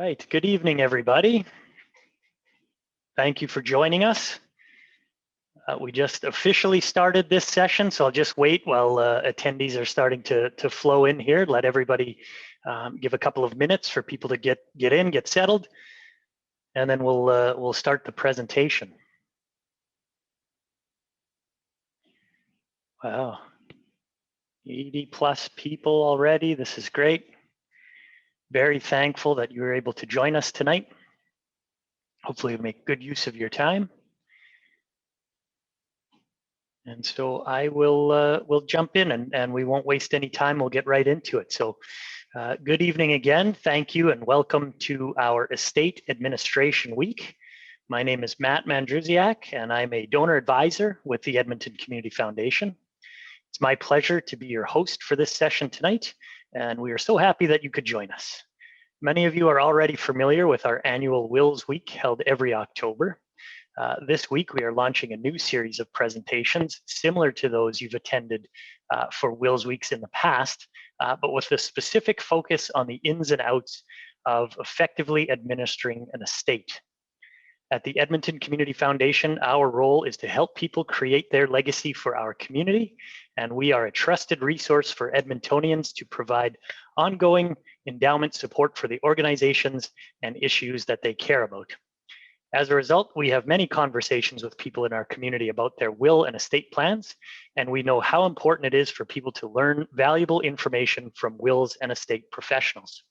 right, good evening, everybody. Thank you for joining us. We just officially started this session, so I'll just wait while attendees are starting to flow in here. Let everybody give a couple of minutes for people to get in, get settled, and then we'll start the presentation. Wow, 80 plus people already. This is great. Very thankful that you were able to join us tonight. Hopefully you'll make good use of your time. And so I will jump in and we won't waste any time. We'll get right into it. So good evening again. Thank you and welcome to our Estate Administration Week. My name is Matt Mandrusiak and I'm a donor advisor with the Edmonton Community Foundation. It's my pleasure to be your host for this session tonight, and we are so happy that you could join us. Many of you are already familiar with our annual Wills Week held every October. This week, we are launching a new series of presentations similar to those you've attended for Wills Weeks in the past, but with a specific focus on the ins and outs of effectively administering an estate. At the Edmonton Community Foundation, our role is to help people create their legacy for our community, and we are a trusted resource for Edmontonians to provide ongoing endowment support for the organizations and issues that they care about. As a result, we have many conversations with people in our community about their will and estate plans, and we know how important it is for people to learn valuable information from wills and estate professionals.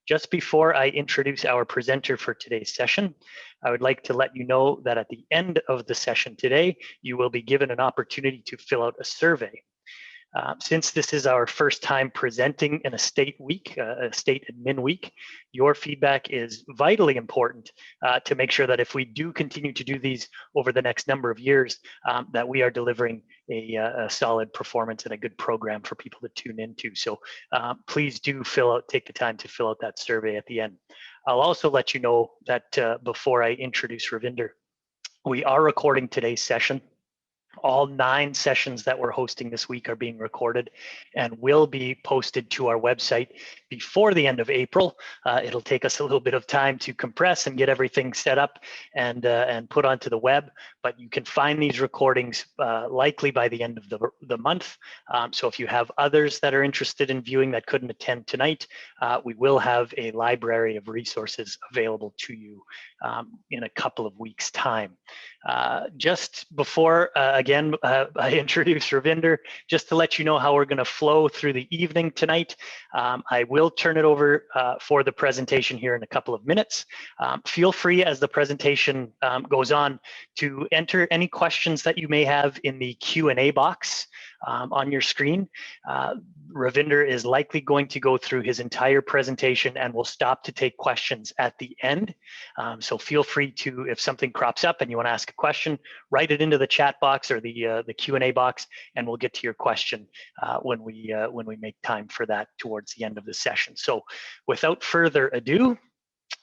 Just before I introduce our presenter for today's session, I would like to let you know that at the end of the session today, you will be given an opportunity to fill out a survey. Since this is our first time presenting an estate week, estate admin week, your feedback is vitally important to make sure that if we do continue to do these over the next number of years, that we are delivering a solid performance and a good program for people to tune into. So please do take the time to fill out that survey at the end. I'll also let you know that before I introduce Ravinder, we are recording today's session. All 9 sessions that we're hosting this week are being recorded and will be posted to our website before the end of April. It'll take us a little bit of time to compress and get everything set up and put onto the web, but you can find these recordings likely by the end of the month. So if you have others that are interested in viewing that couldn't attend tonight, we will have a library of resources available to you in a couple of weeks' time. Just before, again, I introduce Ravinder, just to let you know how we're going to flow through the evening tonight. I will turn it over for the presentation here in a couple of minutes. Feel free as the presentation goes on to enter any questions that you may have in the Q&A box on your screen. Ravinder is likely going to go through his entire presentation and will stop to take questions at the end. So feel free to, if something crops up and you want to ask a question, write it into the chat box or the Q&A box, and we'll get to your question when we make time for that towards the end of the session. So without further ado,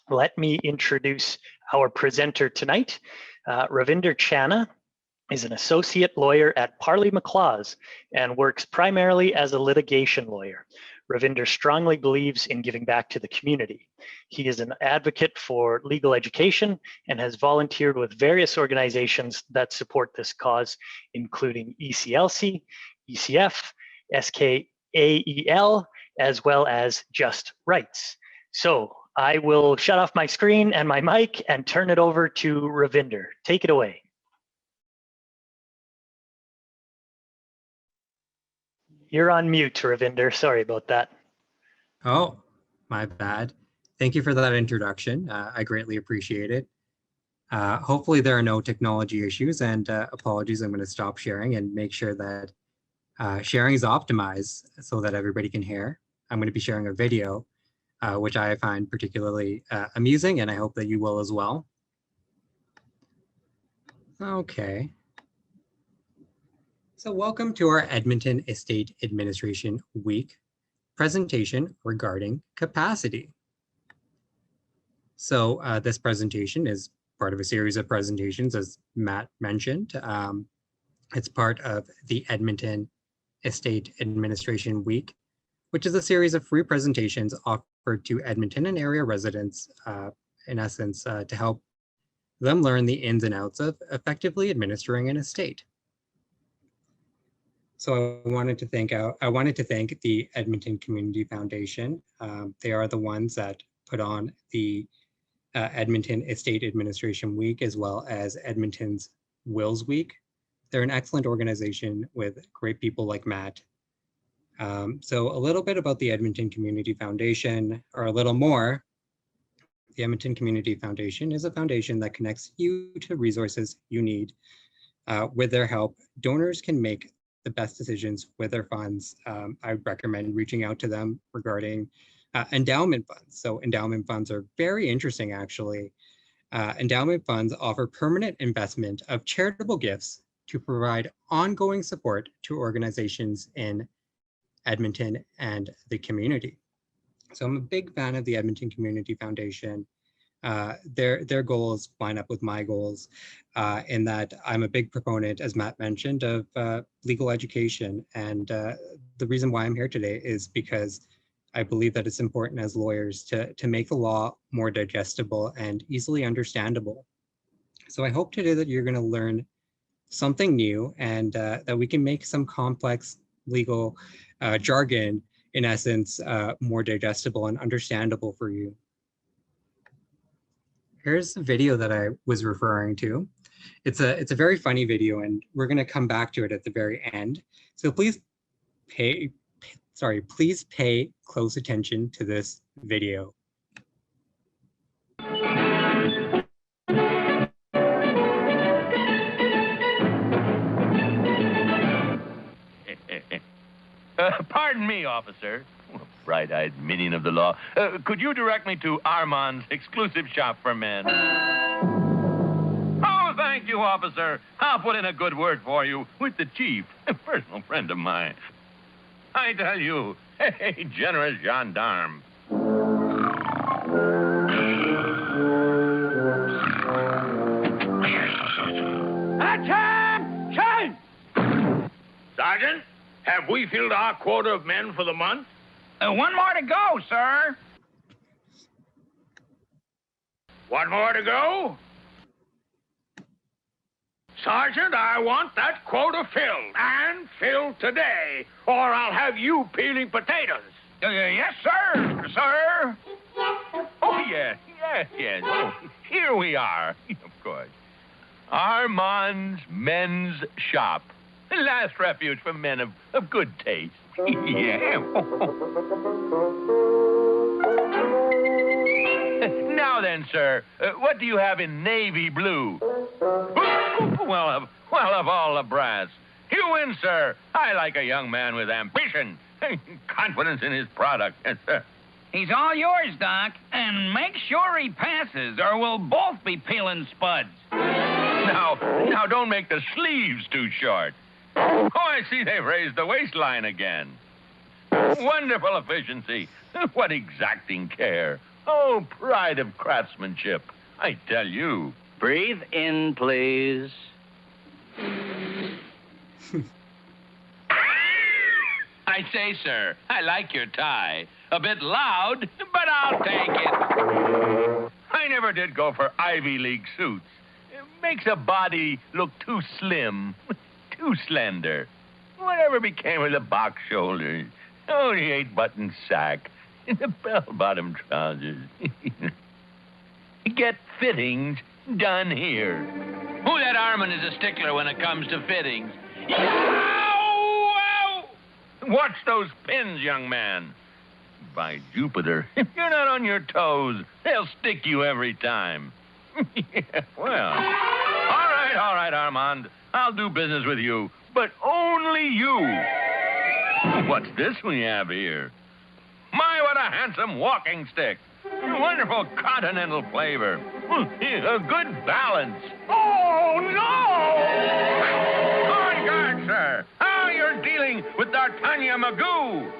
let me introduce our presenter tonight. Ravinder Chana is an associate lawyer at Parlee McLaws and works primarily as a litigation lawyer. Ravinder strongly believes in giving back to the community. He is an advocate for legal education and has volunteered with various organizations that support this cause, including ECLC, ECF, SKAEL, as well as Just Rights. So I will shut off my screen and my mic and turn it over to Ravinder. Take it away. You're on mute, Ravinder. Sorry about that. Oh, my bad. Thank you for that introduction. I greatly appreciate it. Hopefully there are no technology issues, and apologies, I'm going to stop sharing and make sure that sharing is optimized so that everybody can hear. I'm going to be sharing a video, which I find particularly amusing, and I hope that you will as well. Okay. So welcome to our Edmonton Estate Administration Week presentation regarding capacity. So this presentation is part of a series of presentations, as Matt mentioned. It's part of the Edmonton Estate Administration Week, which is a series of free presentations offered offered to Edmonton and area residents, in essence, to help them learn the ins and outs of effectively administering an estate. So I wanted to thank the Edmonton Community Foundation. They are the ones that put on the Edmonton Estate Administration Week, as well as Edmonton's Wills Week. They're an excellent organization with great people like Matt. So a little bit about the Edmonton Community Foundation, or a little more. The Edmonton Community Foundation is a foundation that connects you to resources you need. With their help, donors can make the best decisions with their funds. I would recommend reaching out to them regarding endowment funds. So endowment funds are very interesting, actually. Endowment funds offer permanent investment of charitable gifts to provide ongoing support to organizations in Edmonton and the community. So I'm a big fan of the Edmonton Community Foundation. Their goals line up with my goals, in that I'm a big proponent, as Matt mentioned, of legal education. And the reason why I'm here today is because I believe that it's important as lawyers to make the law more digestible and easily understandable. So I hope today that you're going to learn something new, and that we can make some complex legal jargon, in essence, more digestible and understandable for you. Here's the video that I was referring to. It's a very funny video, and we're going to come back to it at the very end. So please pay close attention to this video. Pardon me, officer. Bright-eyed minion of the law. Could you direct me to Armand's exclusive shop for men? Oh, thank you, officer. I'll put in a good word for you with the chief, a personal friend of mine. I tell you, hey, generous gendarme. Attention! Sergeant, have we filled our quota of men for the month? One more to go, sir. One more to go? Sergeant, I want that quota filled, and filled today, or I'll have you peeling potatoes. Yes, sir, sir. Oh, yes. Oh, here we are, of course. Armand's Men's Shop. The last refuge for men of good taste. Yeah. Now then, sir, what do you have in navy blue? Well, of all the brass. You win, sir. I like a young man with ambition, confidence in his product. Yes, sir. He's all yours, Doc. And make sure he passes, or we'll both be peeling spuds. Now, don't make the sleeves too short. Oh, I see they've raised the waistline again. Wonderful efficiency. What exacting care. Oh, pride of craftsmanship. I tell you. Breathe in, please. I say, sir, I like your tie. A bit loud, but I'll take it. I never did go for Ivy League suits. It makes a body look too slim, too slender. Whatever became of the box shoulders? Oh, the 8-button sack and the bell-bottom trousers. Get fittings done here. Who that Armand is a stickler when it comes to fittings. Ow! Watch those pins, young man. By Jupiter, if you're not on your toes, they'll stick you every time. Yeah, well, all right, Armand. I'll do business with you, but only you. What's this we have here? My, what a handsome walking stick. Wonderful continental flavor. A good balance. Oh, no! On guard, sir. How you're dealing with D'Artagnan Magoo.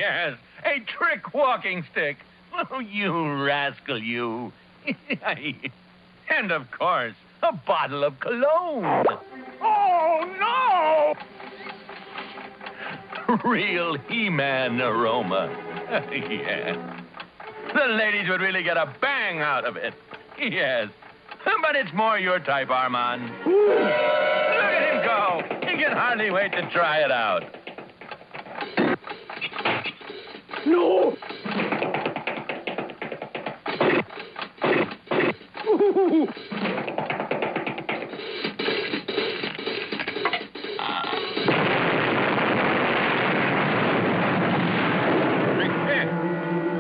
Yes, a trick walking stick. Oh, you rascal, you. And of course, a bottle of cologne. Oh, no! Real He-Man aroma. Yes. The ladies would really get a bang out of it. Yes. But it's more your type, Armand. Look at him go. He can hardly wait to try it out. No!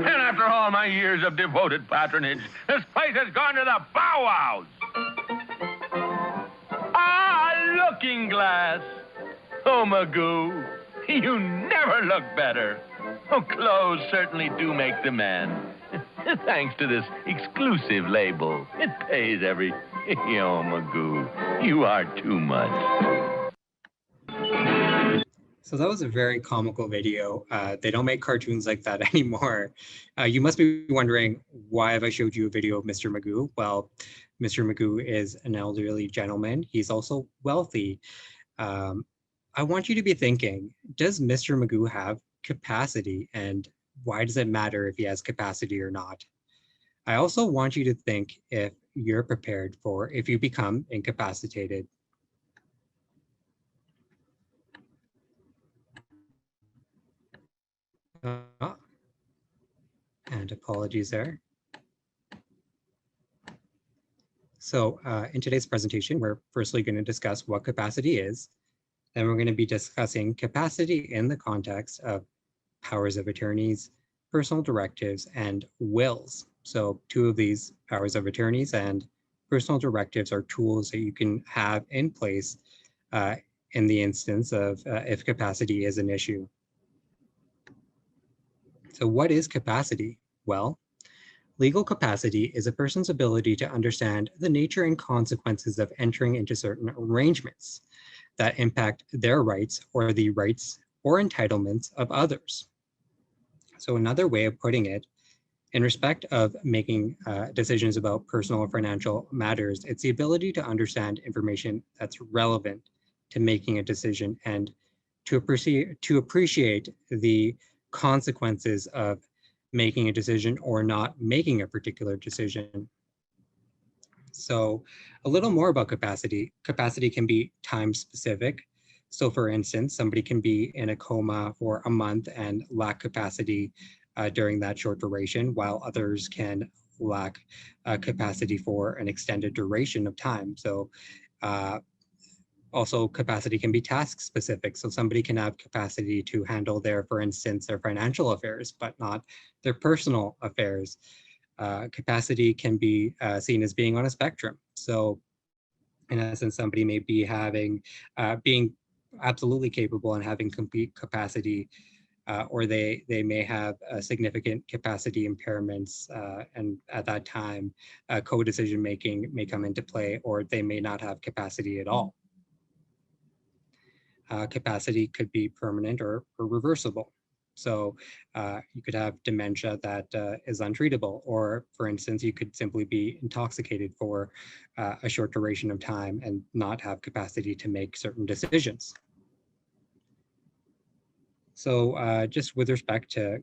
And after all my years of devoted patronage, this place has gone to the bow wows. Ah, looking glass. Oh, Magoo, you never look better. Oh, clothes certainly do make the man. Thanks to this exclusive label. It pays every... Oh, Magoo, you are too much. So that was a very comical video. They don't make cartoons like that anymore. You must be wondering, why have I showed you a video of Mr. Magoo? Well, Mr. Magoo is an elderly gentleman. He's also wealthy. I want you to be thinking, does Mr. Magoo have capacity, and why does it matter if he has capacity or not? I also want you to think if you're prepared for if you become incapacitated. And apologies there. So in today's presentation, we're firstly going to discuss what capacity is. Then we're going to be discussing capacity in the context of powers of attorneys, personal directives, and wills. So two of these, powers of attorneys and personal directives, are tools that you can have in place in the instance of if capacity is an issue. So what is capacity? Well, legal capacity is a person's ability to understand the nature and consequences of entering into certain arrangements that impact their rights or the rights or entitlements of others. So another way of putting it, in respect of making decisions about personal or financial matters, it's the ability to understand information that's relevant to making a decision and to appreciate the consequences of making a decision or not making a particular decision. So a little more about capacity. Capacity can be time specific. So for instance, somebody can be in a coma for a month and lack capacity during that short duration, while others can lack capacity for an extended duration of time. So also capacity can be task specific. So somebody can have capacity to handle their, for instance, their financial affairs, but not their personal affairs. Capacity can be seen as being on a spectrum. So in essence, somebody may be having, being absolutely capable and having complete capacity, or they may have significant capacity impairments, and at that time, co-decision making may come into play, or they may not have capacity at all. Capacity could be permanent or reversible. So you could have dementia that is untreatable, or for instance, you could simply be intoxicated for a short duration of time and not have capacity to make certain decisions. So just with respect to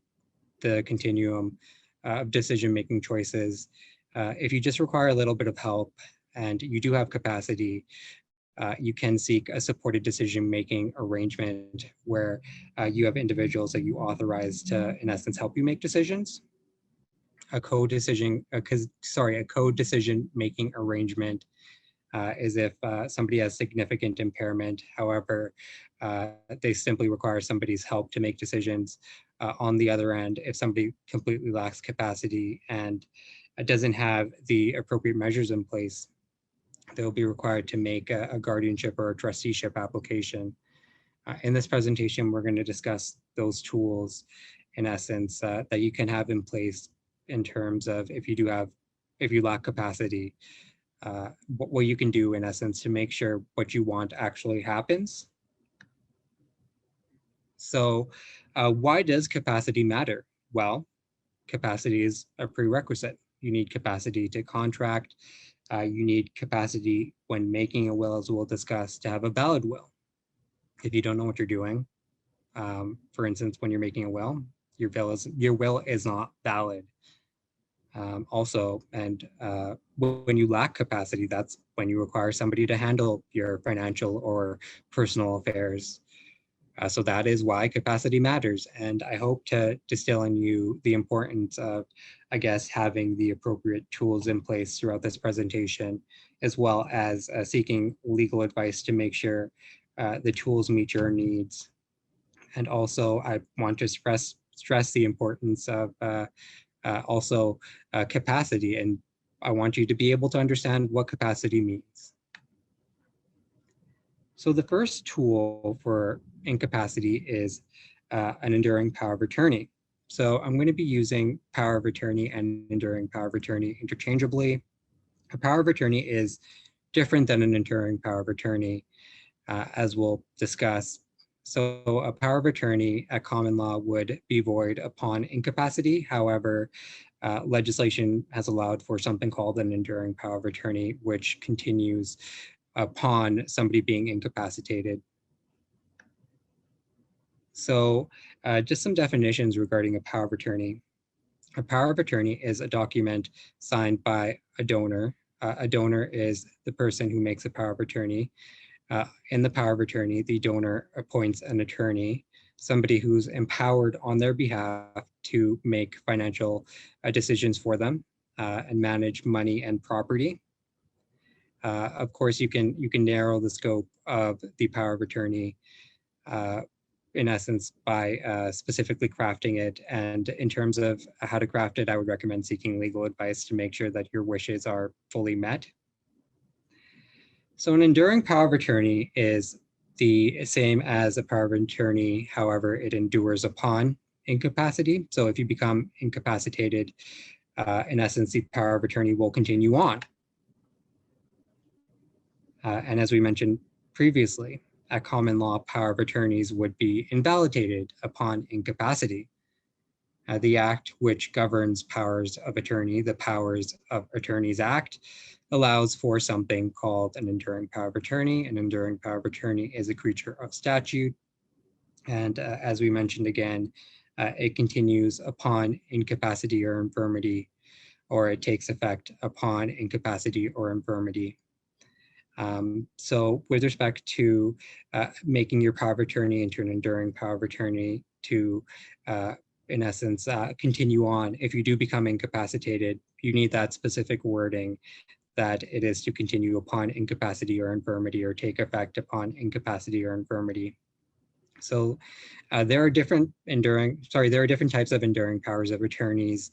the continuum of decision-making choices, if you just require a little bit of help and you do have capacity, you can seek a supported decision-making arrangement where you have individuals that you authorize to, in essence, help you make decisions. A co-decision-making arrangement is if somebody has significant impairment. However, they simply require somebody's help to make decisions. On the other end, if somebody completely lacks capacity and doesn't have the appropriate measures in place, they'll be required to make a guardianship or a trusteeship application. In this presentation, we're going to discuss those tools, in essence, that you can have in place in terms of if you lack capacity, what you can do, in essence, to make sure what you want actually happens. So why does capacity matter? Well, capacity is a prerequisite. You need capacity to contract. You need capacity when making a will, as we'll discuss, to have a valid will. If you don't know what you're doing, for instance, when you're making a will, your will is not valid. Also, and when you lack capacity, that's when you require somebody to handle your financial or personal affairs. So that is why capacity matters. And I hope to distill in you the importance of, I guess, having the appropriate tools in place throughout this presentation, as well as seeking legal advice to make sure the tools meet your needs. And also, I want to stress the importance of also capacity. And I want you to be able to understand what capacity means. So the first tool for incapacity is an enduring power of attorney. So I'm going to be using power of attorney and enduring power of attorney interchangeably. A power of attorney is different than an enduring power of attorney, as we'll discuss. So a power of attorney at common law would be void upon incapacity. However, legislation has allowed for something called an enduring power of attorney, which continues upon somebody being incapacitated. So just some definitions regarding a power of attorney. A power of attorney is a document signed by a donor. A donor is the person who makes a power of attorney. In the power of attorney, the donor appoints an attorney, somebody who's empowered on their behalf to make financial decisions for them and manage money and property. Of course, you can narrow the scope of the power of attorney in essence by specifically crafting it. And in terms of how to craft it, I would recommend seeking legal advice to make sure that your wishes are fully met. So an enduring power of attorney is the same as a power of attorney, however, it endures upon incapacity. So if you become incapacitated, in essence, the power of attorney will continue on. And as we mentioned previously, at common law, power of attorneys would be invalidated upon incapacity. The act which governs powers of attorney, the Powers of Attorneys Act, allows for something called an enduring power of attorney. An enduring power of attorney is a creature of statute. And as we mentioned again, it continues upon incapacity or infirmity, or it takes effect upon incapacity or infirmity. So with respect to making your power of attorney into an enduring power of attorney to, in essence, continue on, if you do become incapacitated, you need that specific wording that it is to continue upon incapacity or infirmity, or take effect upon incapacity or infirmity. So there are different types of enduring powers of attorneys,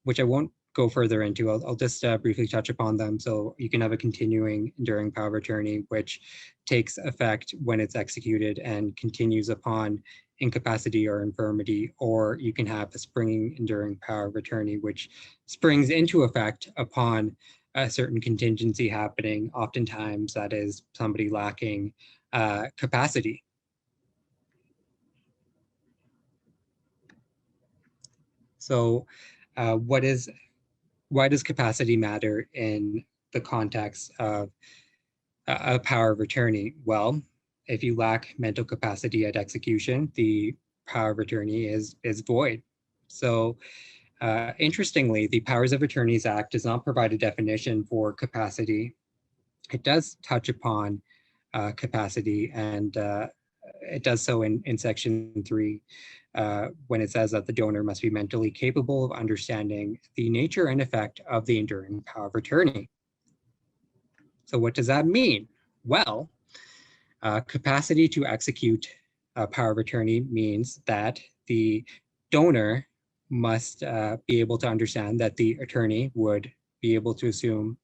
which I won't go further into. I'll just briefly touch upon them. So you can have a continuing enduring power of attorney, which takes effect when it's executed and continues upon incapacity or infirmity, or you can have a springing enduring power of attorney, which springs into effect upon a certain contingency happening. Oftentimes that is somebody lacking capacity. So why does capacity matter in the context of a power of attorney? Well, if you lack mental capacity at execution, the power of attorney is void. So interestingly, the Powers of Attorneys Act does not provide a definition for capacity. It does touch upon capacity, and it does so in Section 3, when it says that the donor must be mentally capable of understanding the nature and effect of the enduring power of attorney. So what does that mean? Well, capacity to execute a power of attorney means that the donor must be able to understand that the attorney would be able to assume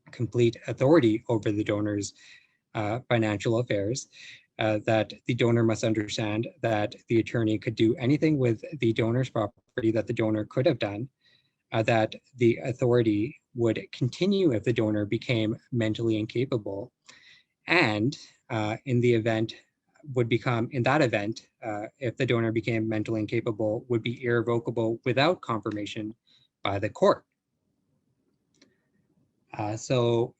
complete authority over the donor's financial affairs, that the donor must understand that the attorney could do anything with the donor's property that the donor could have done, that the authority would continue if the donor became mentally incapable, and in the event would become, in that event, if the donor became mentally incapable, would be irrevocable without confirmation by the court. So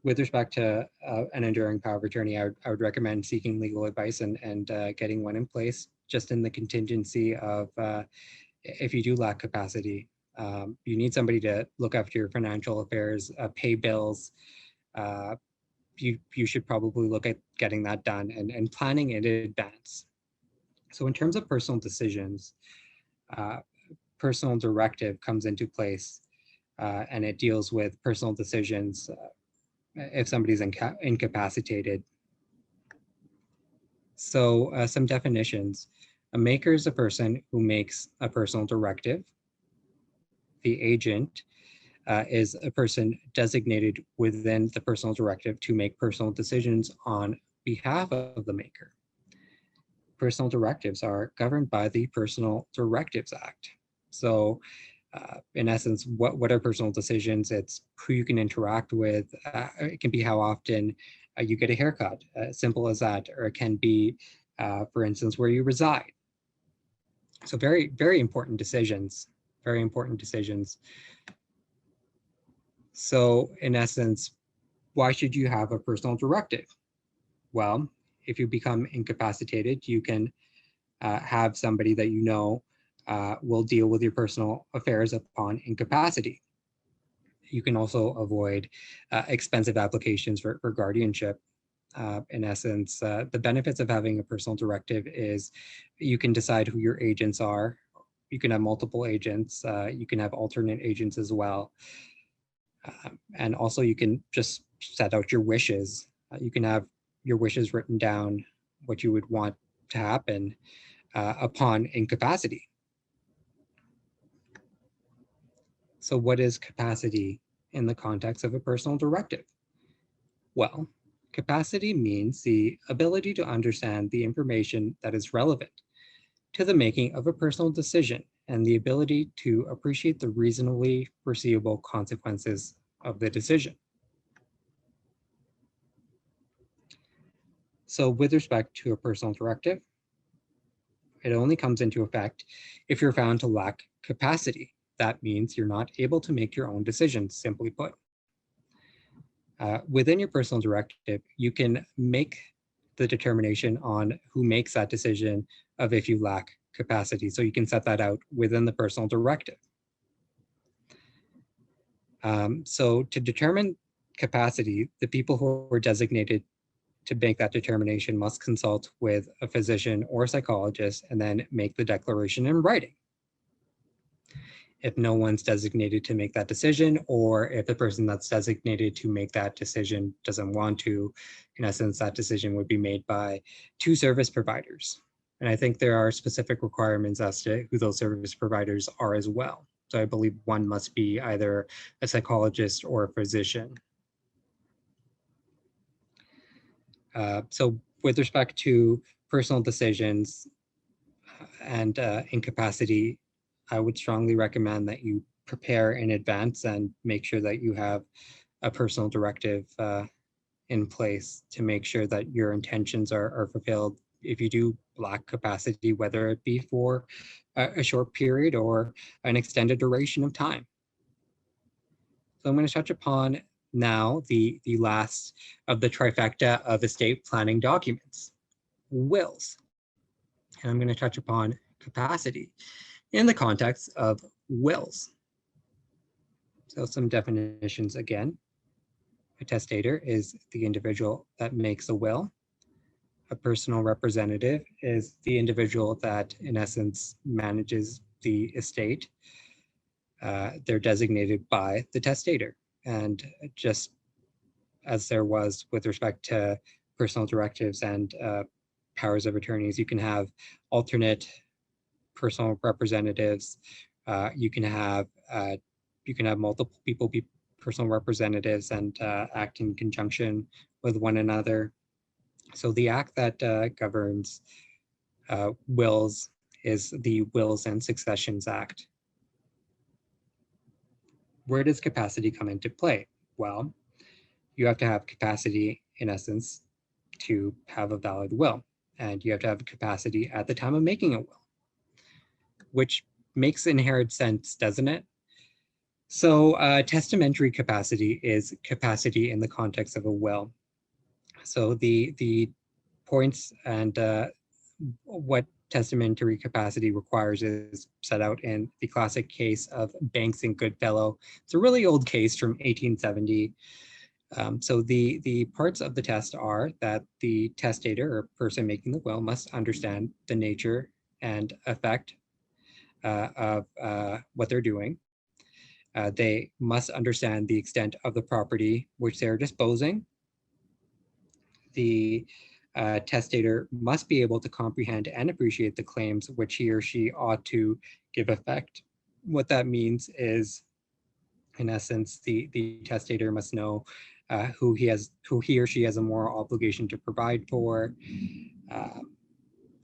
with respect to an enduring power of attorney, I would recommend seeking legal advice and getting one in place, just in the contingency of if you do lack capacity. You need somebody to look after your financial affairs, pay bills. You should probably look at getting that done and planning in advance. So in terms of personal decisions, personal directive comes into place, and it deals with personal decisions if somebody's incapacitated. So some definitions. A maker is a person who makes a personal directive. The agent is a person designated within the personal directive to make personal decisions on behalf of the maker. Personal directives are governed by the Personal Directives Act. So in essence, what are personal decisions? It's who you can interact with. It can be how often you get a haircut, simple as that, or it can be, for instance, where you reside. So very, very important decisions, very important decisions. So in essence, why should you have a personal directive? Well, if you become incapacitated, you can have somebody that you know will deal with your personal affairs upon incapacity. You can also avoid expensive applications for guardianship. In essence, the benefits of having a personal directive is you can decide who your agents are. You can have multiple agents. You can have alternate agents as well. And also you can just set out your wishes. You can have your wishes written down, what you would want to happen upon incapacity. So what is capacity in the context of a personal directive? Well, capacity means the ability to understand the information that is relevant to the making of a personal decision and the ability to appreciate the reasonably foreseeable consequences of the decision. So with respect to a personal directive, it only comes into effect if you're found to lack capacity. That means you're not able to make your own decisions, simply put. Within your personal directive, you can make the determination on who makes that decision of if you lack capacity. So you can set that out within the personal directive. So to determine capacity, the people who are designated to make that determination must consult with a physician or a psychologist and then make the declaration in writing. If no one's designated to make that decision, or if the person that's designated to make that decision doesn't want to, in essence, that decision would be made by two service providers. And I think there are specific requirements as to who those service providers are as well. So I believe one must be either a psychologist or a physician. So with respect to personal decisions and incapacity, I would strongly recommend that you prepare in advance and make sure that you have a personal directive in place to make sure that your intentions are fulfilled if you do lack capacity, whether it be for a short period or an extended duration of time. So I'm going to touch upon now the last of the trifecta of estate planning documents, wills. And I'm going to touch upon capacity in the context of wills. So some definitions again. A testator is the individual that makes a will. A personal representative is the individual that, in essence, manages the estate. They're designated by the testator. And just as there was with respect to personal directives and powers of attorneys, you can have alternate personal representatives. You can have multiple people be personal representatives and act in conjunction with one another. So the act that governs wills is the Wills and Successions Act. Where does capacity come into play? Well, you have to have capacity, in essence, to have a valid will. and you have to have capacity at the time of making a will, which makes inherent sense, doesn't it? So testamentary capacity is capacity in the context of a will. So the points and what testamentary capacity requires is set out in the classic case of Banks and Goodfellow. It's a really old case from 1870. So the parts of the test are that the testator or person making the will must understand the nature and effect of what they're doing. They must understand the extent of the property which they're disposing. The testator must be able to comprehend and appreciate the claims which he or she ought to give effect. What that means is, in essence, the testator must know who he or she has a moral obligation to provide for.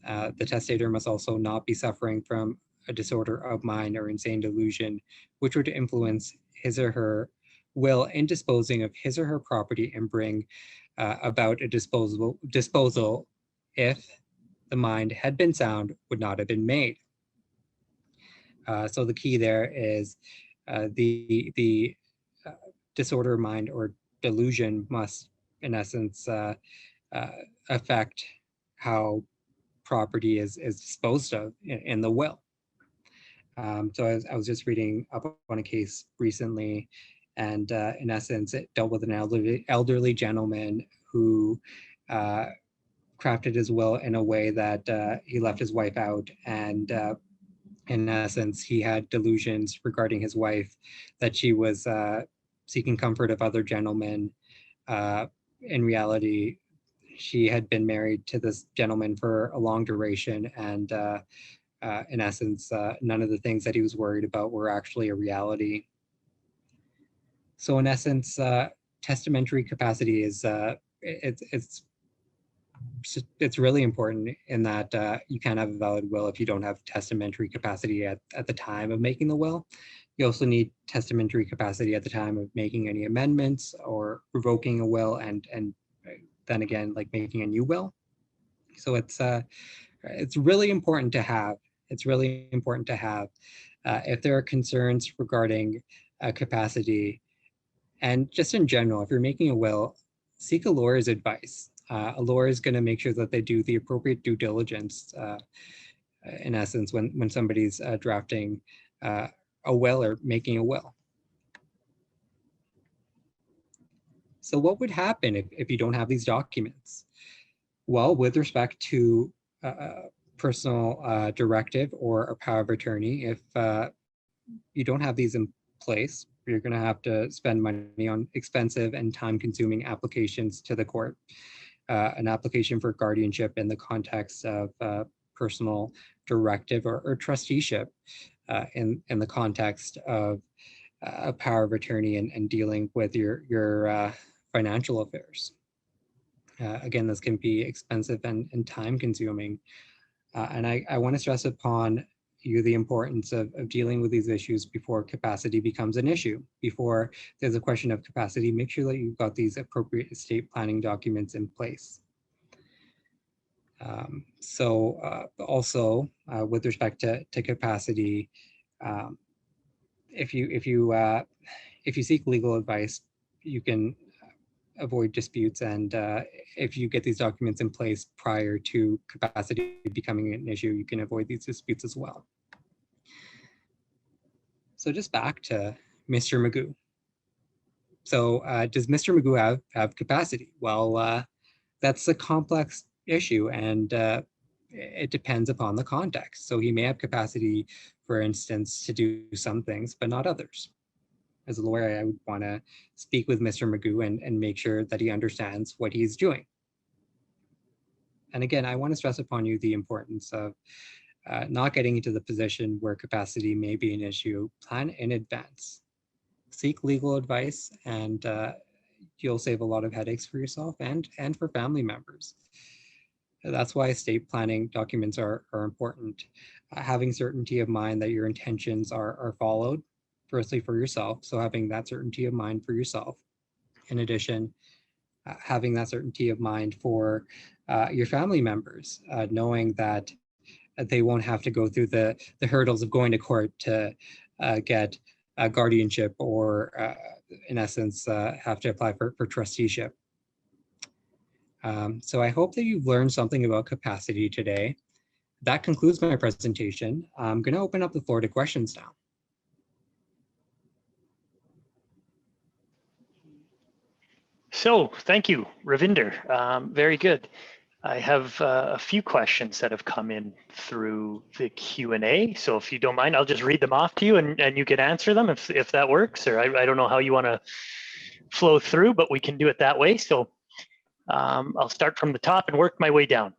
The testator must also not be suffering from a disorder of mind or insane delusion, which would influence his or her will in disposing of his or her property and bring about a disposal if the mind had been sound would not have been made. So the key there is the disorder of mind or delusion must, in essence, affect how property is disposed of in the will. So I was just reading up on a case recently, and in essence, it dealt with an elderly gentleman who crafted his will in a way that he left his wife out, and in essence, he had delusions regarding his wife, that she was seeking comfort of other gentlemen. In reality, she had been married to this gentleman for a long duration, and in essence, none of the things that he was worried about were actually a reality. So in essence, testamentary capacity is it's really important in that you can't have a valid will if you don't have testamentary capacity at the time of making the will. You also need testamentary capacity at the time of making any amendments or revoking a will, and then again, like making a new will. So it's really important to have. It's really important to have. If there are concerns regarding capacity, and just in general, if you're making a will, seek a lawyer's advice. A lawyer is going to make sure that they do the appropriate due diligence, in essence, when somebody's drafting a will or making a will. So what would happen if you don't have these documents? Well, with respect to personal directive or a power of attorney, if you don't have these in place, you're going to have to spend money on expensive and time-consuming applications to the court. An application for guardianship in the context of personal directive or trusteeship in the context of a power of attorney and dealing with your financial affairs. Again, this can be expensive and time-consuming. And I want to stress upon you the importance of dealing with these issues before capacity becomes an issue. Before there's a question of capacity, make sure that you've got these appropriate estate planning documents in place. Also, with respect to capacity, if you seek legal advice, you can avoid disputes, and if you get these documents in place prior to capacity becoming an issue, you can avoid these disputes as well. So just back to Mr. Magoo. So does Mr. Magoo have capacity? Well, that's a complex issue, and it depends upon the context. So he may have capacity, for instance, to do some things, but not others. As a lawyer, I would want to speak with Mr. Magoo and make sure that he understands what he's doing. And again, I want to stress upon you the importance of not getting into the position where capacity may be an issue. Plan in advance. Seek legal advice, and you'll save a lot of headaches for yourself and for family members. That's why estate planning documents are important. Having certainty of mind that your intentions are followed, firstly for yourself, so having that certainty of mind for yourself. In addition, having that certainty of mind for your family members, knowing that they won't have to go through the hurdles of going to court to get guardianship or, in essence, have to apply for trusteeship. So I hope that you've learned something about capacity today. That concludes my presentation. I'm going to open up the floor to questions now. So thank you, Ravinder. Very good. I have a few questions that have come in through the Q&A. So if you don't mind, I'll just read them off to you and you can answer them if that works, or I don't know how you want to flow through, but we can do it that way. So I'll start from the top and work my way down.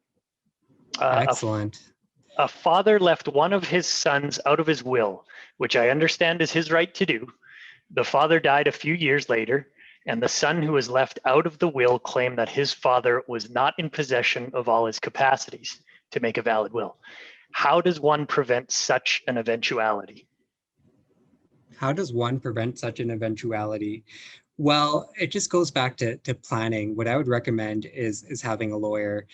Excellent. A father left one of his sons out of his will, which I understand is his right to do. The father died a few years later, and the son who was left out of the will claimed that his father was not in possession of all his capacities to make a valid will. How does one prevent such an eventuality? How does one prevent such an eventuality? Well, it just goes back to planning. What I would recommend is having a lawyer.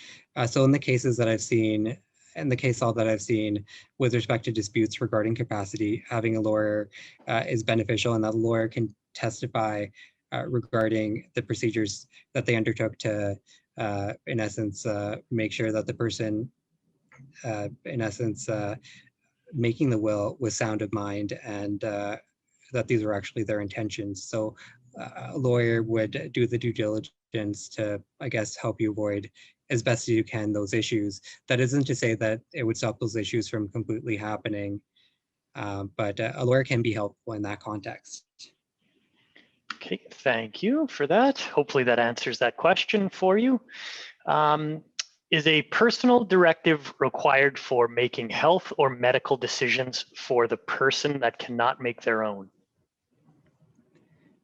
So in the cases that I've seen, in the case law that I've seen with respect to disputes regarding capacity, having a lawyer is beneficial, and that lawyer can testify regarding the procedures that they undertook to, in essence, make sure that the person, in essence, making the will was sound of mind, and that these were actually their intentions. So a lawyer would do the due diligence to, I guess, help you avoid as best as you can those issues. That isn't to say that it would stop those issues from completely happening, but a lawyer can be helpful in that context. Okay, thank you for that. Hopefully that answers that question for you. Is a personal directive required for making health or medical decisions for the person that cannot make their own?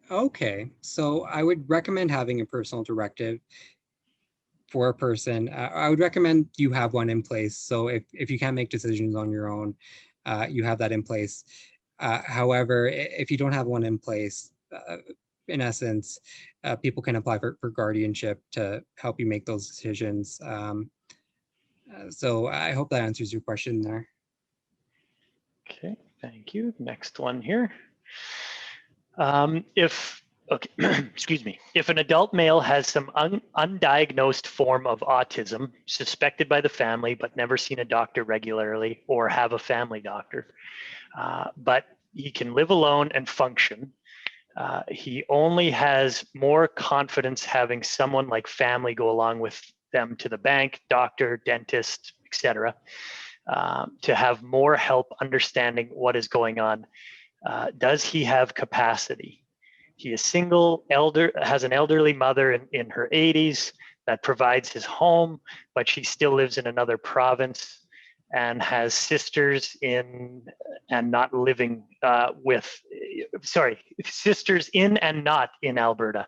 Okay, so I would recommend having a personal directive for a person. I would recommend you have one in place. So if you can't make decisions on your own, you have that in place. However, if you don't have one in place, in essence, people can apply for guardianship to help you make those decisions. So I hope that answers your question there. Okay, thank you. Next one here. Excuse me, if an adult male has some undiagnosed form of autism, suspected by the family, but never seen a doctor regularly or have a family doctor, but he can live alone and function, he only has more confidence having someone like family go along with them to the bank, doctor, dentist, etc., to have more help understanding what is going on. Does he have capacity? He is single, has an elderly mother in her 80s that provides his home, but she still lives in another province and has sisters in and not living sisters in and not in Alberta.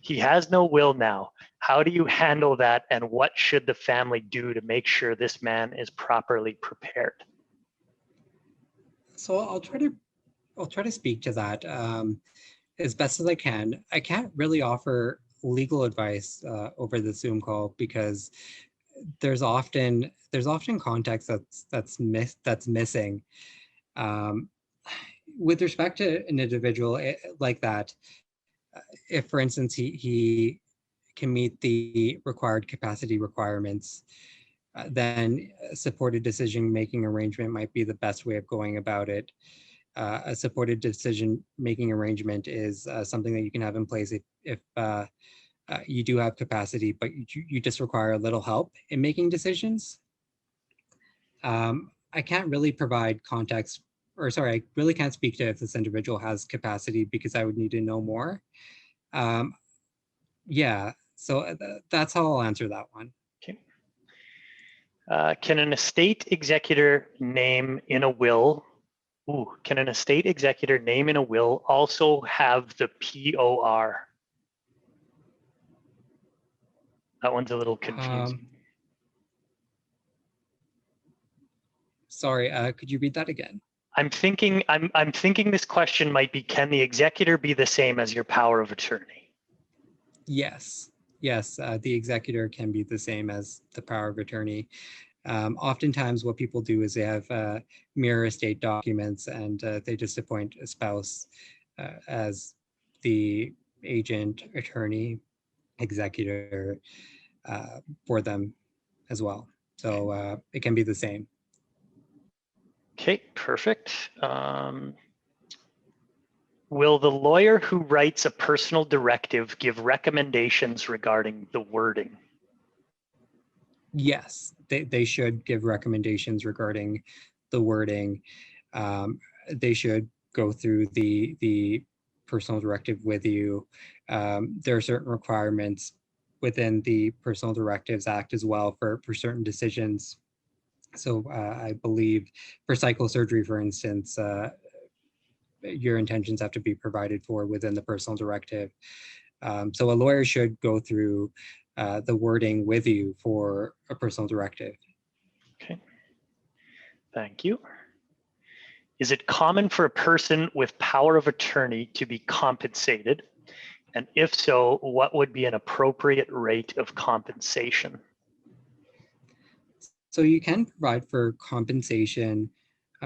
He has no will now. How do you handle that, and what should the family do to make sure this man is properly prepared? So I'll try to speak to that as best as I can. I can't really offer legal advice over the Zoom call because there's often context that's missing. With respect to an individual like that, if, for instance, he can meet the required capacity requirements, then a supported decision-making arrangement might be the best way of going about it. A supported decision-making arrangement is something that you can have in place if you do have capacity, but you just require a little help in making decisions. I can't really provide context, or sorry, I really can't speak to if this individual has capacity because I would need to know more. Yeah, so that's how I'll answer that one. Okay. Can an estate executor name in a will? Can an estate executor name in a will also have the POR? That one's a little confusing. Sorry, could you read that again? I'm thinking this question might be, can the executor be the same as your power of attorney? Yes. Yes, the executor can be the same as the power of attorney. Oftentimes what people do is they have mirror estate documents, and they just appoint a spouse as the agent, attorney, executor for them as well. So it can be the same. Okay, perfect. Will the lawyer who writes a personal directive give recommendations regarding the wording? Yes, they should give recommendations regarding the wording. They should go through the personal directive with you. There are certain requirements within the Personal Directives Act as well for certain decisions. So I believe for psychosurgery, for instance, your intentions have to be provided for within the personal directive. So a lawyer should go through the wording with you for a personal directive. Okay, thank you. Is it common for a person with power of attorney to be compensated? And if so, what would be an appropriate rate of compensation? So you can provide for compensation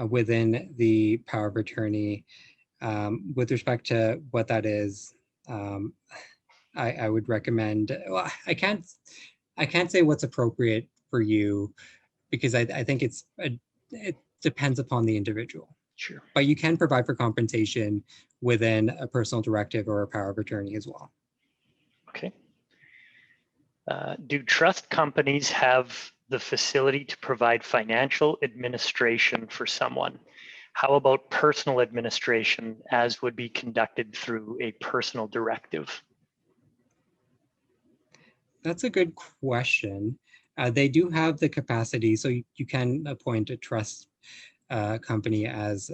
within the power of attorney. With respect to what that is, I would recommend, well, I can't say what's appropriate for you, because I think it depends upon the individual. Sure. But you can provide for compensation within a personal directive or a power of attorney as well. Okay. Do trust companies have the facility to provide financial administration for someone? How about personal administration, as would be conducted through a personal directive? That's a good question. They do have the capacity, so you can appoint a trust company as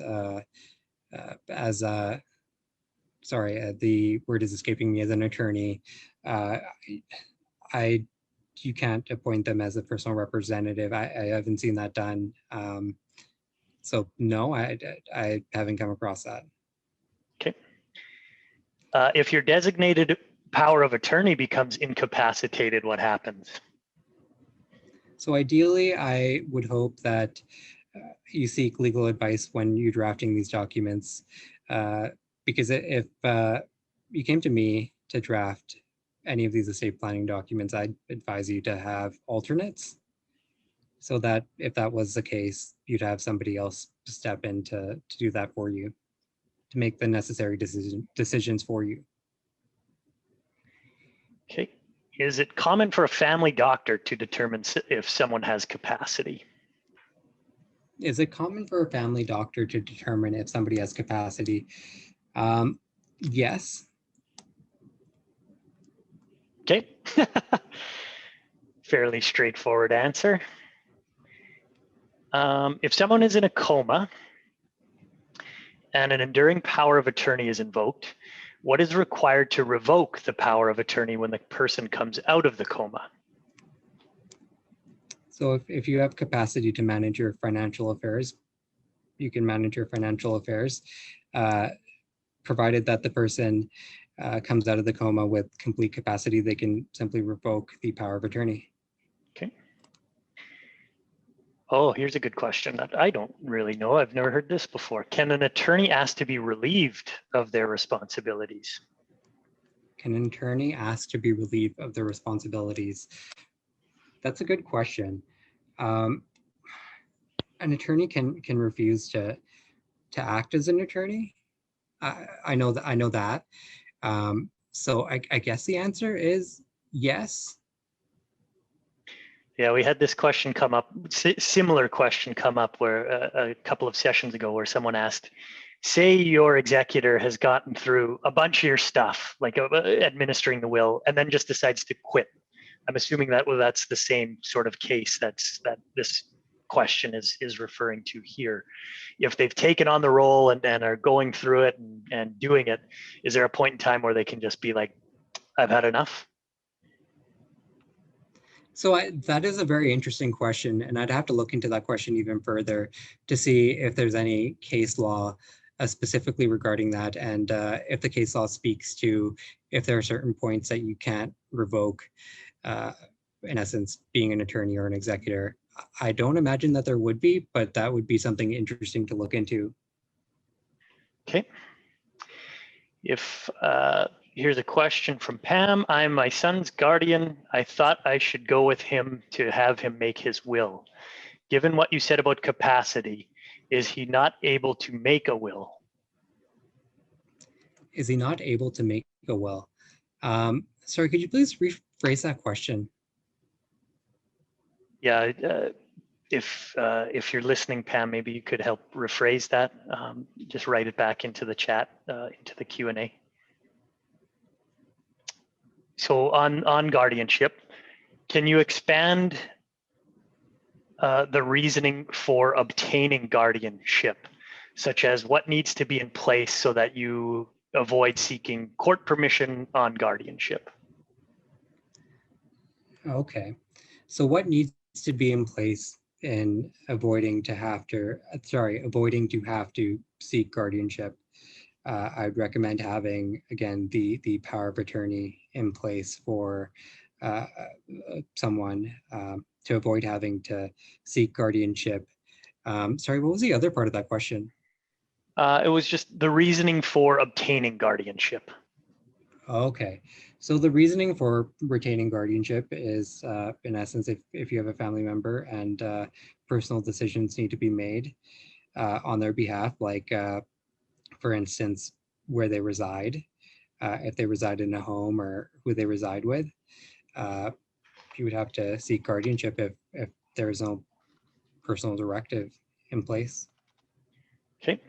sorry, the word is escaping me, as an attorney. You can't appoint them as a personal representative. I haven't seen that done. So no, I haven't come across that. Okay. If your designated power of attorney becomes incapacitated, what happens? So ideally, I would hope that you seek legal advice when you're drafting these documents, because if you came to me to draft any of these estate planning documents, I'd advise you to have alternates, so that if that was the case, you'd have somebody else step in to do that for you, to make the necessary decisions for you. Okay. Is it common for a family doctor to determine if someone has capacity? Is it common for a family doctor to determine if somebody has capacity? Yes. Okay. Fairly straightforward answer. If someone is in a coma and an enduring power of attorney is invoked, what is required to revoke the power of attorney when the person comes out of the coma? So if you have capacity to manage your financial affairs, you can manage your financial affairs, provided that the person comes out of the coma with complete capacity. They can simply revoke the power of attorney. Okay. Oh, here's a good question that I don't really know. I've never heard this before. Can an attorney ask to be relieved of their responsibilities? Can an attorney ask to be relieved of their responsibilities? That's a good question. An attorney can refuse to act as an attorney. I know that. So I guess the answer is yes. Yeah, we had this question come up, similar question come up where a couple of sessions ago, where someone asked, say your executor has gotten through a bunch of your stuff, like administering the will, and then just decides to quit. I'm assuming that that's the same sort of case that this question is referring to here. If they've taken on the role and are going through it and doing it, is there a point in time where they can just be like, I've had enough? So that is a very interesting question, and I'd have to look into that question even further to see if there's any case law specifically regarding that, and if the case law speaks to if there are certain points that you can't revoke, in essence, being an attorney or an executor. I don't imagine that there would be, but that would be something interesting to look into. Okay. If here's a question from Pam. I'm my son's guardian. I thought I should go with him to have him make his will. Given what you said about capacity, is he not able to make a will? Is he not able to make a will? Sorry, could you please rephrase that question? Yeah, if you're listening, Pam, maybe you could help rephrase that. Just write it back into the chat, into the Q&A. So on guardianship, can you expand the reasoning for obtaining guardianship, such as what needs to be in place so that you avoid seeking court permission on guardianship? Okay, so what needs to be in place in avoiding to have to seek guardianship? I'd recommend having, again, the power of attorney in place for someone to avoid having to seek guardianship. Sorry, what was the other part of that question? It was just the reasoning for obtaining guardianship. Okay, so the reasoning for retaining guardianship is, in essence, if you have a family member and personal decisions need to be made on their behalf, like, for instance, where they reside, if they reside in a home or who they reside with, you would have to seek guardianship if there is no personal directive in place. Okay.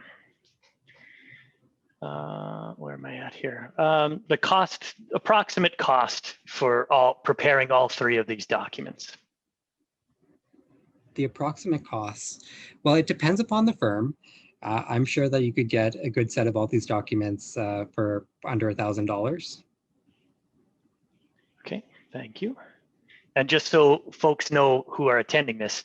Where am I at here? The cost, approximate cost for preparing all three of these documents. The approximate costs, well, it depends upon the firm. I'm sure that you could get a good set of all these documents for under $1,000. Okay, thank you. And just so folks know who are attending this,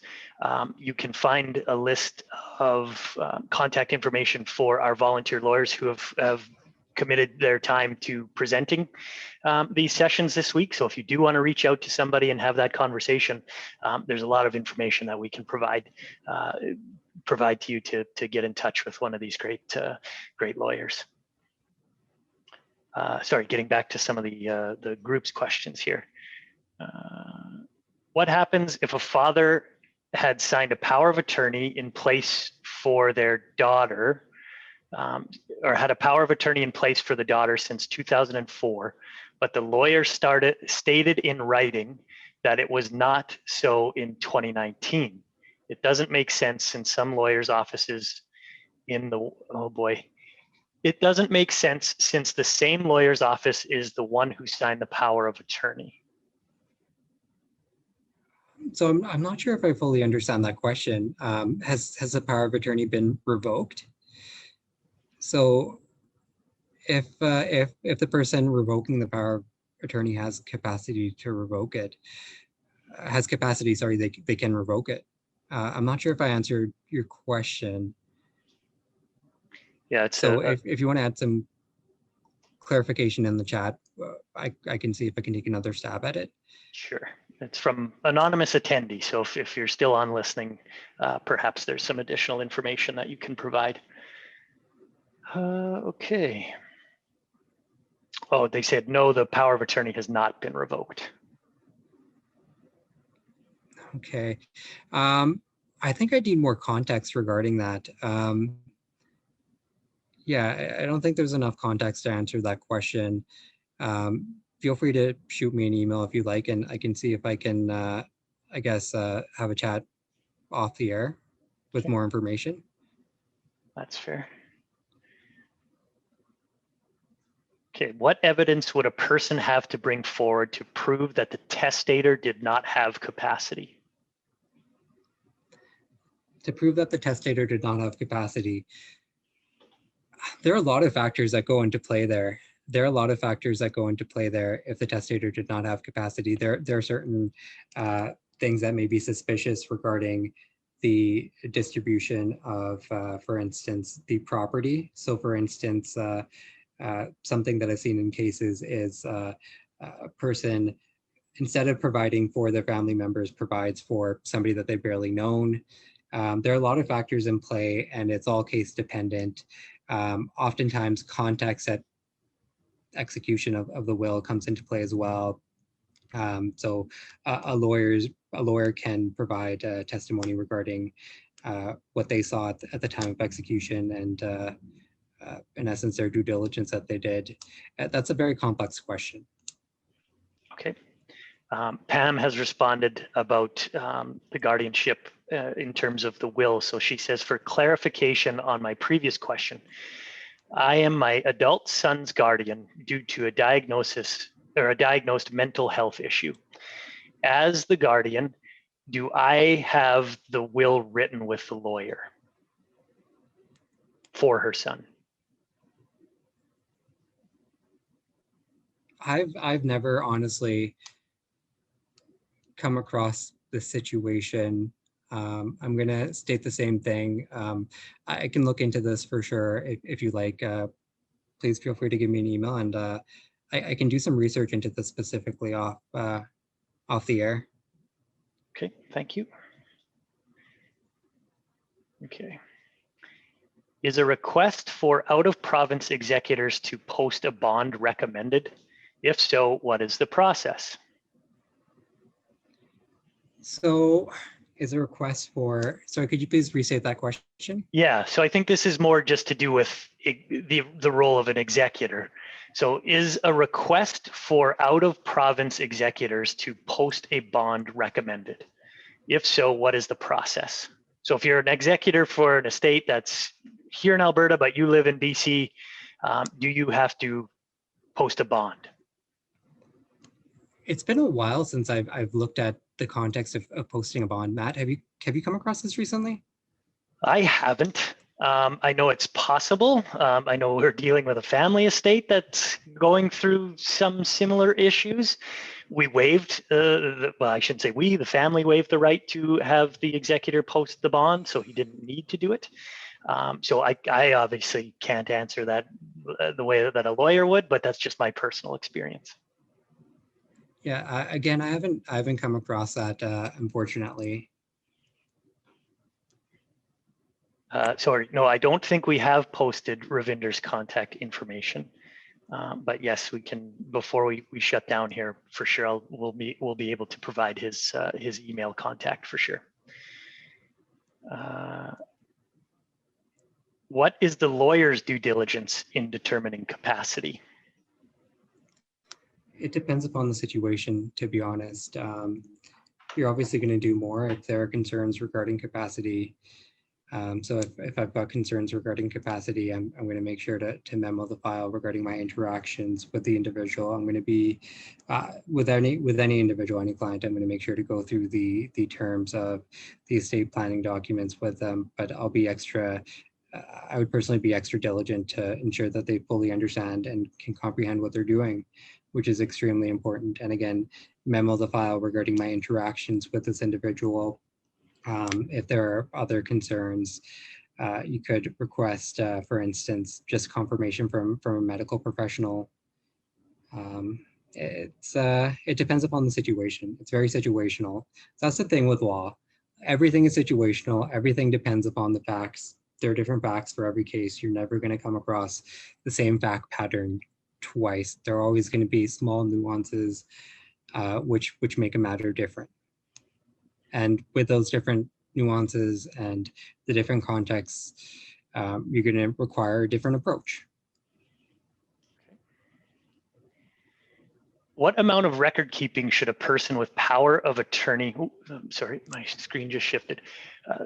you can find a list of contact information for our volunteer lawyers who have committed their time to presenting these sessions this week. So if you do want to reach out to somebody and have that conversation, there's a lot of information that we can provide to you to get in touch with one of these great lawyers. Sorry, getting back to some of the group's questions here. What happens if a father had signed a power of attorney in place for their daughter, or had a power of attorney in place for the daughter since 2004, but the lawyer stated in writing that it was not so in 2019? It doesn't make sense since some lawyers' offices in the, oh boy. It doesn't make sense since the same lawyer's office is the one who signed the power of attorney. So I'm not sure if I fully understand that question. Has the power of attorney been revoked? So if the person revoking the power of attorney has capacity to revoke it, they can revoke it. I'm not sure if I answered your question. Yeah, it's so if you want to add some clarification in the chat, I can see if I can take another stab at it. Sure. It's from anonymous attendee. So if you're still on listening, perhaps there's some additional information that you can provide. Okay. Oh, they said, no, the power of attorney has not been revoked. Okay. I think I need more context regarding that. Yeah, I don't think there's enough context to answer that question. Feel free to shoot me an email if you like, and I can see if I can, I guess, have a chat off the air with more information. That's fair. Okay, what evidence would a person have to bring forward to prove that the testator did not have capacity? To prove that the testator did not have capacity, there are a lot of factors that go into play there. If the testator did not have capacity. There are certain things that may be suspicious regarding the distribution of, for instance, the property. So for instance, something that I've seen in cases is a person, instead of providing for their family members, provides for somebody that they've barely known. There are a lot of factors in play, and it's all case dependent. Oftentimes context at execution of the will comes into play as well. So a lawyer can provide testimony regarding what they saw at the time of execution and in essence their due diligence that they did. That's a very complex question. Okay. Pam has responded about the guardianship in terms of the will. So she says, for clarification on my previous question, I am my adult son's guardian due to a diagnosis or a diagnosed mental health issue. As the guardian, do I have the will written with the lawyer for her son? I've never honestly come across this situation. I'm going to state the same thing. I can look into this for sure if you like. Please feel free to give me an email, and I can do some research into this specifically off the air. Okay, thank you. Okay. Is a request for out-of-province executors to post a bond recommended? If so, what is the process? So is a request for, sorry, could you please restate that question? Yeah, so I think this is more just to do with the role of an executor. So is a request for out-of-province executors to post a bond recommended? If so, what is the process? So if you're an executor for an estate that's here in Alberta, but you live in BC, do you have to post a bond? It's been a while since I've looked at the context of posting a bond. Matt, have you come across this recently? I haven't. I know it's possible. I know we're dealing with a family estate that's going through some similar issues. We waived, well, I shouldn't say we, the family waived the right to have the executor post the bond, so he didn't need to do it. So I obviously can't answer that the way that a lawyer would, but that's just my personal experience. Yeah, again, I haven't come across that, unfortunately. Sorry, no, I don't think we have posted Ravinder's contact information. But yes, we can, before we shut down here, for sure, we'll be able to provide his email contact for sure. What is the lawyer's due diligence in determining capacity? It depends upon the situation, to be honest. You're obviously going to do more if there are concerns regarding capacity. So if I've got concerns regarding capacity, I'm going to make sure to memo the file regarding my interactions with the individual. I'm going to be, with any individual, any client, I'm going to make sure to go through the terms of the estate planning documents with them, but I'll be extra, I would personally be extra diligent to ensure that they fully understand and can comprehend what they're doing, which is extremely important. And again, memo the file regarding my interactions with this individual. If there are other concerns, you could request, for instance, just confirmation from a medical professional. It depends upon the situation. It's very situational. That's the thing with law. Everything is situational. Everything depends upon the facts. There are different facts for every case. You're never going to come across the same fact pattern twice. There are always going to be small nuances which make a matter different. And with those different nuances and the different contexts, you're going to require a different approach. What amount of record keeping should a person with power of attorney, sorry, my screen just shifted.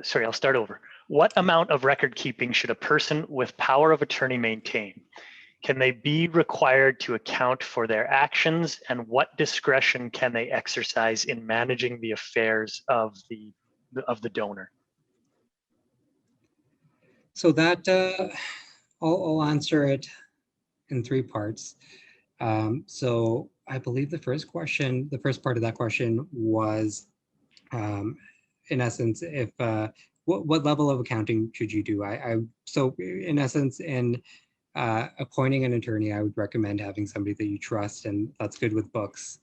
Sorry, I'll start over. What amount of record keeping should a person with power of attorney maintain? Can they be required to account for their actions, and what discretion can they exercise in managing the affairs of the donor? So that I'll answer it in three parts. So I believe the first part of that question was in essence, if what level of accounting should you do? So in essence, in appointing an attorney, I would recommend having somebody that you trust and that's good with books.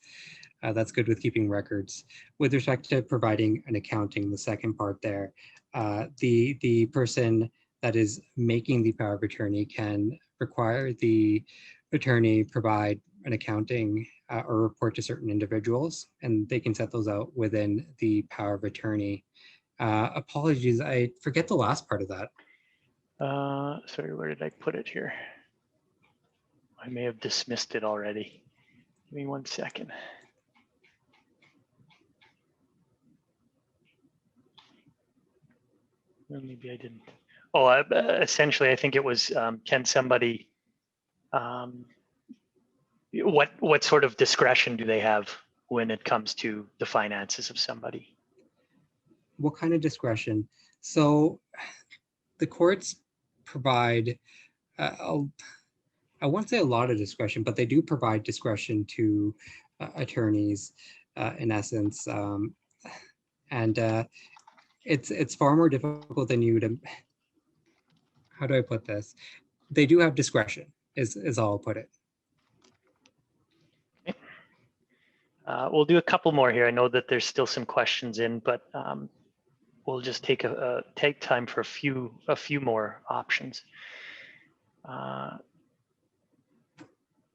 That's good with keeping records. With respect to providing an accounting, the second part there, the person that is making the power of attorney can require the attorney provide an accounting or report to certain individuals, and they can set those out within the power of attorney. Apologies, I forget the last part of that. Sorry, where did I put it here? I may have dismissed it already. Give me 1 second. Well, maybe I didn't. Oh, essentially, I think it was, can somebody, what sort of discretion do they have when it comes to the finances of somebody? What kind of discretion? So the courts provide, I won't say a lot of discretion, but they do provide discretion to attorneys in essence. And it's far more difficult than you would, how do I put this? They do have discretion is all I'll put it. We'll do a couple more here. I know that there's still some questions in, but we'll just take time for a few more options.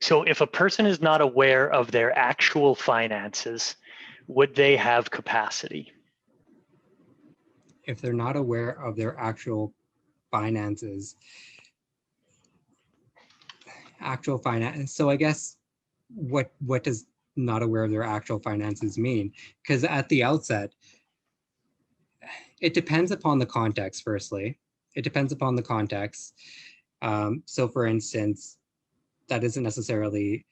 So if a person is not aware of their actual finances, would they have capacity? If they're not aware of their actual finances, so I guess what does not aware of their actual finances mean? Because at the outset, it depends upon the context. Firstly, it depends upon the context. So for instance, that isn't necessarily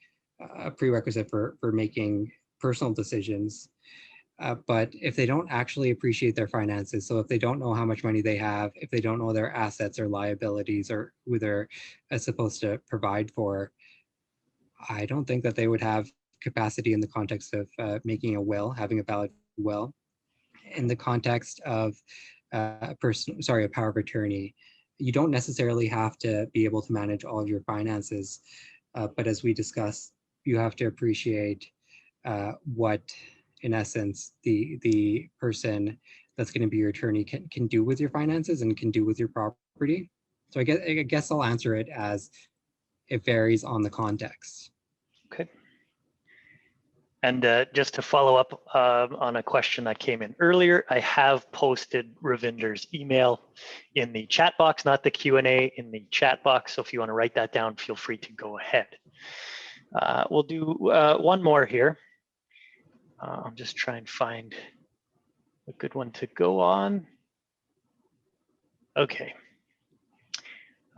a prerequisite for making personal decisions. But if they don't actually appreciate their finances, so if they don't know how much money they have, if they don't know their assets or liabilities or who they're supposed to provide for, I don't think that they would have capacity in the context of making a will, having a valid will. In the context of a power of attorney, you don't necessarily have to be able to manage all of your finances, but as we discussed, you have to appreciate what, in essence, the person that's going to be your attorney can do with your finances and can do with your property. So I guess I'll answer it as it varies on the context. Okay. And just to follow up on a question that came in earlier, I have posted Ravinder's email in the chat box, not the Q&A, in the chat box. So if you want to write that down, feel free to go ahead. We'll do one more here. I'll just try and find a good one to go on. Okay.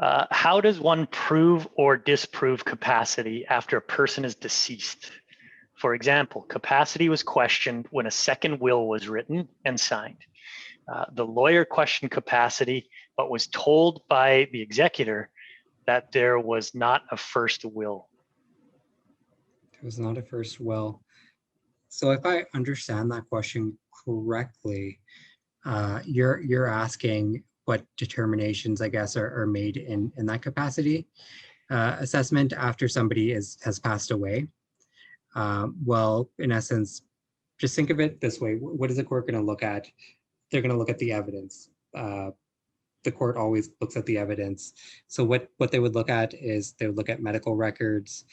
How does one prove or disprove capacity after a person is deceased? For example, capacity was questioned when a second will was written and signed. The lawyer questioned capacity, but was told by the executor that there was not a first will. There was not a first will. So if I understand that question correctly, you're asking what determinations, I guess, are made in that capacity assessment after somebody has passed away. Well, in essence, just think of it this way. What is the court going to look at? They're going to look at the evidence. The court always looks at the evidence. So what they would look at is they would look at medical records.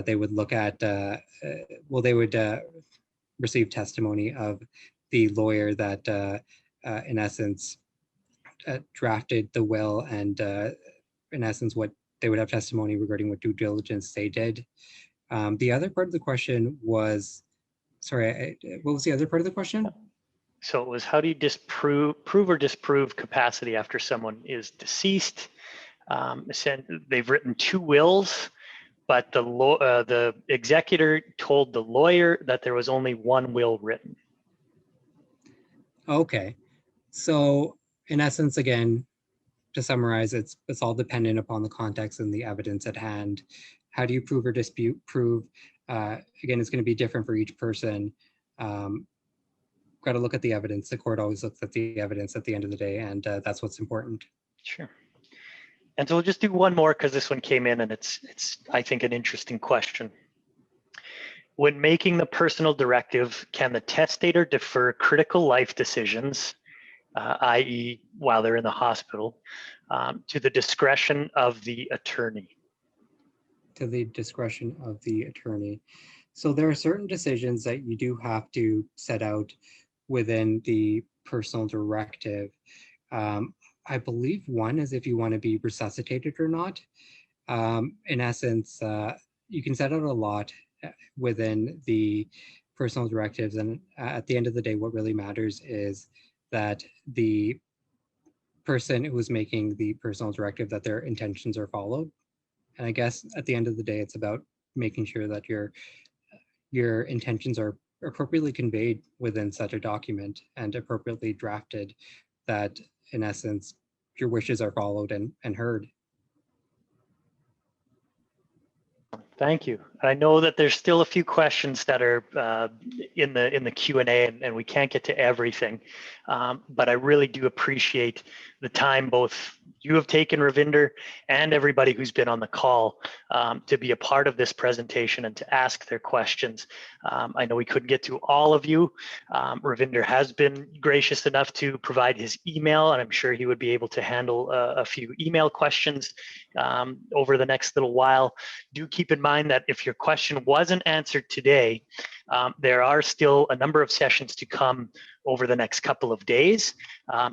They would look at, they would receive testimony of the lawyer that, in essence, drafted the will, and in essence, what they would have testimony regarding what due diligence they did. The other part of the question was, sorry, what was the other part of the question? So it was, how do you prove or disprove capacity after someone is deceased? They've written two wills, but the executor told the lawyer that there was only one will written. Okay, so in essence, again, to summarize, it's all dependent upon the context and the evidence at hand. How do you prove or prove? Again, it's going to be different for each person. got to look at the evidence. The court always looks at the evidence at the end of the day, and that's what's important. Sure. And so we'll just do one more because this one came in and it's I think an interesting question. When making the personal directive, can the testator defer critical life decisions, i.e. while they're in the hospital, to the discretion of the attorney? To the discretion of the attorney. So there are certain decisions that you do have to set out within the personal directive. I believe one is if you want to be resuscitated or not. In essence, you can set out a lot within the personal directives, and at the end of the day, what really matters is that the person who is making the personal directive, that their intentions are followed. And I guess at the end of the day, it's about making sure that your intentions are appropriately conveyed within such a document and appropriately drafted, that in essence, your wishes are followed and heard. Thank you. I know that there's still a few questions that are in the Q&A, and we can't get to everything, but I really do appreciate the time both you have taken, Ravinder, and everybody who's been on the call to be a part of this presentation and to ask their questions. I know we couldn't get to all of you. Ravinder has been gracious enough to provide his email, and I'm sure he would be able to handle a few email questions over the next little while. Do keep in mind that if your question wasn't answered today, there are still a number of sessions to come over the next couple of days.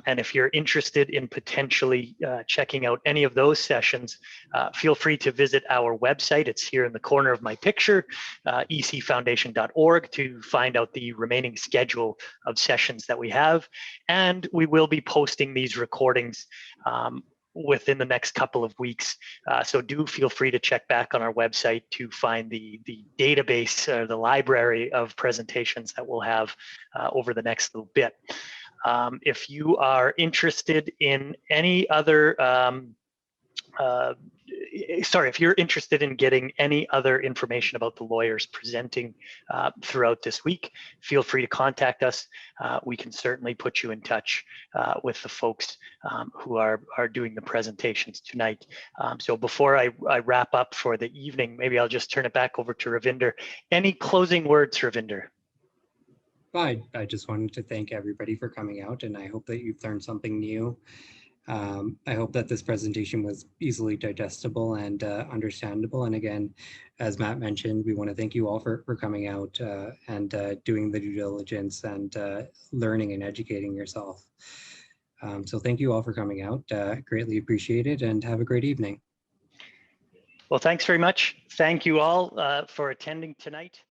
And if you're interested in potentially checking out any of those sessions, feel free to visit our website. It's here in the corner of my picture, ecfoundation.org, to find out the remaining schedule of sessions that we have. And we will be posting these recordings within the next couple of weeks. So do feel free to check back on our website to find the database, the library of presentations that we'll have over the next little bit. If you are interested in any other, if you're interested in getting any other information about the lawyers presenting throughout this week, feel free to contact us. We can certainly put you in touch with the folks who are doing the presentations tonight. So before I wrap up for the evening, maybe I'll just turn it back over to Ravinder. Any closing words, Ravinder? I just wanted to thank everybody for coming out, and I hope that you've learned something new. I hope that this presentation was easily digestible and understandable. And again, as Matt mentioned, we want to thank you all for coming out and doing the due diligence and learning and educating yourself. So thank you all for coming out. Greatly appreciate it, and have a great evening. Well, thanks very much. Thank you all for attending tonight.